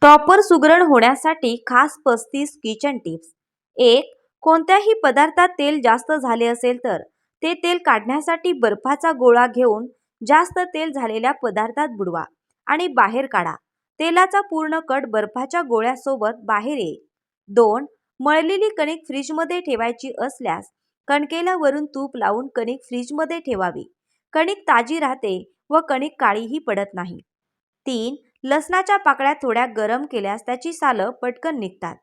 Proper सुगरण होण्यासाठी खास 35 kitchen tips. 1. कोणत्याही पदार्थात तेल जास्त झाले असेल तर ते तेल काढण्यासाठी बर्फाचा गोळा घेऊन जास्त तेल झालेल्या पदार्थात बुडवा आणि बाहेर काढा. तेलाचा पूर्ण कट बर्फाच्या गोळ्यासोबत बाहेर येईल. 2. मळलेली कणिक फ्रीजमध्ये ठेवायची असल्यास कणकेला वरून तूप लावून कणिक फ्रीजमध्ये ठेवावी. कणिक ताजी राहते व कणिक काळीही पडत नाही. 3. लसणाच्या पाकळ्या थोड्या गरम केल्यास त्याची सालं पटकन निघतात.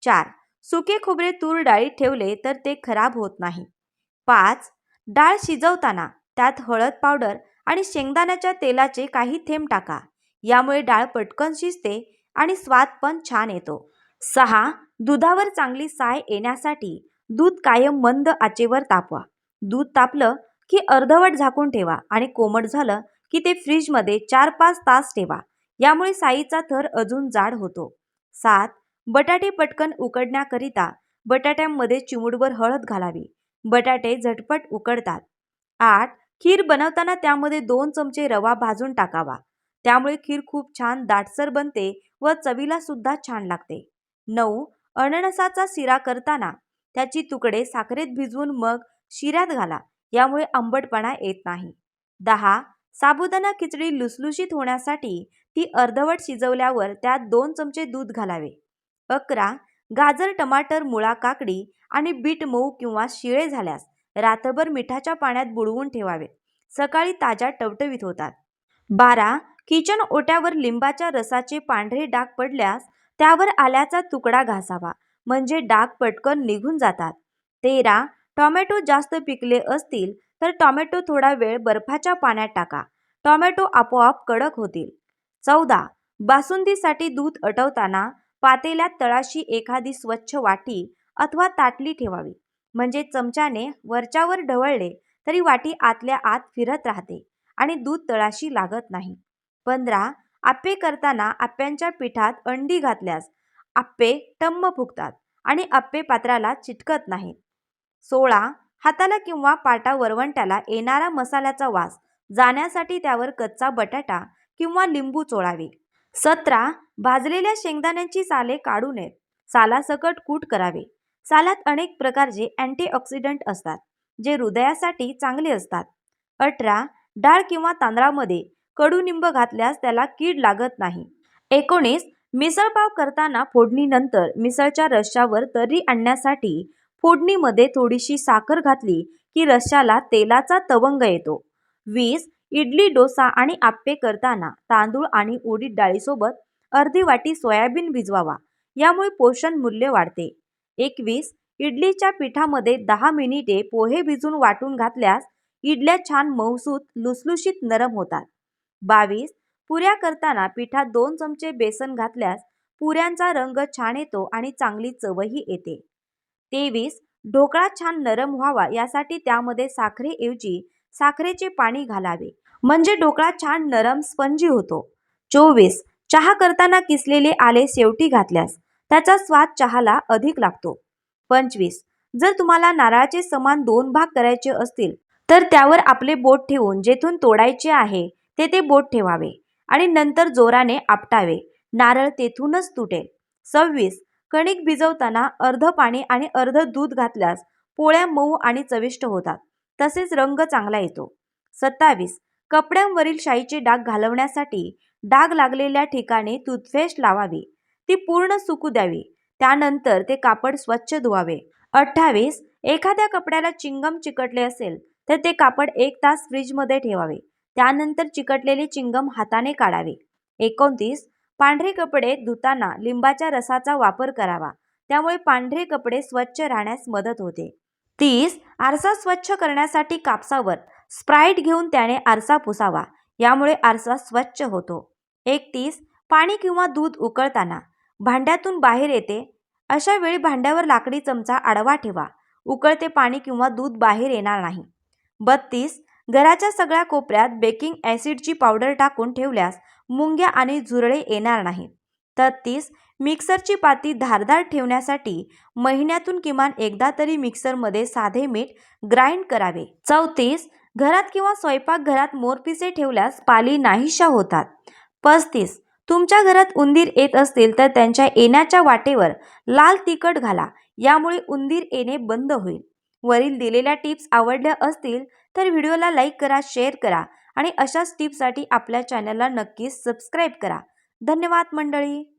4. सुके खोबरे तूर डाळीत ठेवले तर ते खराब होत नाही. 5. डाळ शिजवताना त्यात हळद पावडर आणि शेंगदाण्याच्या तेलाचे काही थेंब टाका. यामुळे डाळ पटकन शिजते आणि स्वाद पण छान येतो. 6. दुधावर चांगली साय येण्यासाठी दूध कायम मंद आचेवर तापवा. दूध तापलं की अर्धवट झाकून ठेवा आणि कोमट झालं की ते फ्रीजमध्ये 4-5 तास ठेवा. यामुळे साईचा थर अजून जाड होतो. 7. बटाटे पटकन उकडण्याकरिता बटाट्यांमध्ये चिमूटभर हळद घालावी. बटाटे झटपट उकडतात. 8. खीर बनवताना त्यामध्ये 2 चमचे रवा भाजून टाकावा. त्यामुळे खीर खूप छान दाटसर बनते व चवीला सुद्धा छान लागते. 9. अननसाचा शिरा करताना त्याची तुकडे साखरेत भिजवून मग शिऱ्यात घाला. यामुळे आंबटपणा येत नाही. 10. साबुदाणा खिचडी लुसलुशीत होण्यासाठी ती अर्धवट शिजवल्यावर त्यात 2 चमचे दूध घालावे. 11. गाजर, टमाटर, मुळा, काकडी आणि बीट मऊ किंवा शिळे झाल्यास रात्रभर मिठाच्या पाण्यात बुडवून ठेवावे. सकाळी ताज्या टवटवीत होतात. 12. किचन ओट्यावर लिंबाच्या रसाचे पांढरे डाग पडल्यास त्यावर आल्याचा तुकडा घासावा. म्हणजे डाग पटकन निघून जातात. 13. टोमॅटो जास्त पिकले असतील तर टोमॅटो थोडा वेळ बर्फाच्या पाण्यात टाका. टोमॅटो आपोआप कडक होतील. 14. बासुंदीसाठी दूध आटवताना पातेल्यात तळाशी एखादी स्वच्छ वाटी अथवा ताटली ठेवावी. म्हणजे चमच्याने वरच्यावर ढवळले तरी वाटी आतल्या आत फिरत राहते आणि दूध तळाशी लागत नाही. 15. आप्पे करताना आप्प्यांच्या पिठात अंडी घातल्यास आप्पे टम्म फुगतात आणि आप्पे पात्राला चिटकत नाहीत. 16. हाताला किंवा पाटा वरवंट्याला येणारा मसाल्याचा वास जाण्यासाठी त्यावर कच्चा बटाटा किंवा लिंबू चोळावे. 17. भाजलेल्या शेंगदाण्यांची साले काढू नयेत. सालासकट कूट करावे. सालात अनेक प्रकारचे अँटीऑक्सिडंट असतात जे हृदयासाठी चांगले असतात. 18. डाळ किंवा तांदळामध्ये कडुनिंब घातल्यास त्याला कीड लागत नाही. 19. मिसळपाव करताना फोडणीनंतर मिसळच्या रश्श्यावर तर्री आणण्यासाठी फोडणीमध्ये थोडीशी साखर घातली की रश्श्याला तेलाचा तवंग येतो. 20. इडली, डोसा आणि आप्पे करताना तांदूळ आणि उडीद डाळीसोबत अर्धी वाटी सोयाबीन भिजवावा. यामुळे पोषण मूल्य वाढते. 21. इडलीच्या पिठामध्ये 10 मिनिटे पोहे भिजून वाटून घातल्यास इडल्या छान मऊसूत लुसलुशीत नरम होतात. 22. पुऱ्या करताना पिठात 2 चमचे बेसन घातल्यास पुऱ्यांचा रंग छान येतो आणि चांगली चवही येते. 23. ढोकळा छान नरम व्हावा यासाठी त्यामध्ये साखरेऐवजी साखरेचे पाणी घालावे. म्हणजे ढोकळा छान नरम स्पंजी होतो. 24. चहा करताना किसलेले आले शेवटी घातल्यास त्याचा स्वाद चहाला अधिक लागतो. 25. जर तुम्हाला नारळाचे समान 2 भाग करायचे असतील तर त्यावर आपले बोट ठेवून जेथून तोडायचे आहे तेथे बोट ठेवावे आणि नंतर जोराने आपटावे. नारळ तेथूनच तुटेल. 26. कणिक भिजवताना अर्ध पाणी आणि अर्ध दूध घातल्यास पोळ्या मऊ आणि चविष्ट होतात. तसेच रंग चांगला येतो. 27. कपड्यांवरील शाईचे डाग घालवण्यासाठी डाग लागलेल्या ठिकाणी टूथपेस्ट लावावी. ती पूर्ण सुकू द्यावी. त्यानंतर ते कापड स्वच्छ धुवावे. 28. एखाद्या कपड्याला चिंगम चिकटले असेल तर ते कापड 1 तास फ्रीजमध्ये ठेवावे. त्यानंतर चिकटलेले चिंगम हाताने काढावे. 29. पांढरे कपडे धुताना लिंबाच्या रसाचा वापर करावा. त्यामुळे पांढरे कपडे स्वच्छ राहण्यास मदत होते. 30. आरसा स्वच्छ करण्यासाठी कापसावर स्प्राईट घेऊन त्याने आरसा पुसावा. यामुळे आरसा स्वच्छ होतो. 31. पाणी किंवा दूध उकळताना भांड्यातून बाहेर येते अशा वेळी भांड्यावर लाकडी चमचा आडवा ठेवा. उकळते पाणी किंवा दूध बाहेर येणार नाही. 32. घराच्या सगळ्या कोपऱ्यात बेकिंग ॲसिडची पावडर टाकून ठेवल्यास मुंग्या आणि झुरळे येणार नाहीत. 33. मिक्सरची पाती धारदार ठेवण्यासाठी महिन्यातून किमान एकदा तरी मिक्सरमध्ये साधे मीठ ग्राइंड करावे. 34. घरात किंवा स्वयंपाकघरात मोरपिसे ठेवल्यास पाली नाहीशा होतात. 35. तुमच्या घरात उंदीर येत असतील तर त्यांच्या येण्याच्या वाटेवर लाल तिखट घाला. यामुळे उंदीर येणे बंद होईल. वरील दिलेल्या टिप्स आवडल्या असतील तर व्हिडिओला लाईक करा, शेअर करा आणि अशाच टिप्ससाठी आपल्या चॅनलला नक्कीच सबस्क्राईब करा. धन्यवाद मंडळी.